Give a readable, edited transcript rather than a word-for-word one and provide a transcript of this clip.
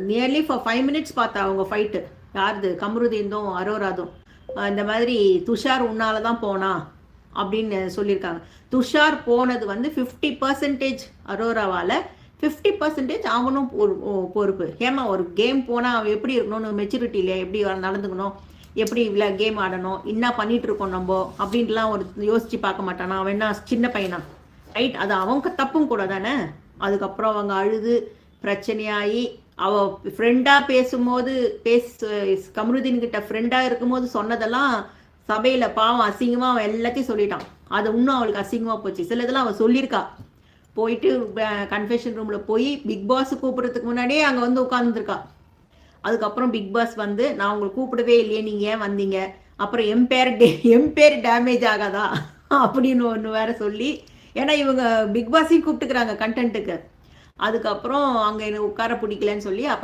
Nearly for 5 minutes பார்த்தா அவங்க fight. யாருது? கமருதீன்தும் அரோராதும். இந்த மாதிரி துஷார் உன்னால தான் போனா அப்படின்னு சொல்லியிருக்காங்க. துஷார் போனது வந்து 50% அரோராவால், 50% அவனும் பொறுப்பு. ஏமா ஒரு கேம் போனால் அவன் எப்படி இருக்கணும்னு மெச்சூரிட்டி இல்லையா, எப்படி நடந்துக்கணும், எப்படி இவ்வளோ கேம் ஆடணும், என்ன பண்ணிட்டு இருக்கோம் நம்ம அப்படின்ட்டுலாம் ஒரு யோசிச்சு பார்க்க மாட்டானா? அவன் என்ன சின்ன பையனா? ரைட், அது அவங்க தப்பும் கூட தானே. அதுக்கப்புறம் அவங்க அழுது பிரச்சனையாகி அவள் ஃப்ரெண்டாக பேசும்போது கமருதீன் கிட்ட ஃப்ரெண்டாக இருக்கும்போது சொன்னதெல்லாம் சபையில் பாவம் அசிங்கமாக அவன் எல்லாத்தையும் சொல்லிட்டான். அது இன்னும் அவளுக்கு அசிங்கமாக போச்சு. சில இதெல்லாம் அவள் சொல்லியிருக்கா. போயிட்டு கன்ஃபெஷன் ரூமில் போய் பிக் பாஸ் கூப்பிட்றதுக்கு முன்னாடியே அங்கே வந்து உட்காந்துருக்கா. அதுக்கப்புறம் பிக் பாஸ் வந்து நான் உங்களை கூப்பிடவே இல்லையே, நீங்கள் ஏன் வந்தீங்க, அப்புறம் என் பேர் டேமேஜ் ஆகாதா அப்படின்னு ஒன்று வேற சொல்லி, ஏன்னா இவங்க பிக் பாஸையும் கூப்பிட்டுக்கிறாங்க கண்டென்ட்டுக்கு. அதுக்கப்புறம் அங்கே எனக்கு உட்கார பிடிக்கலன்னு சொல்லி அப்புறம்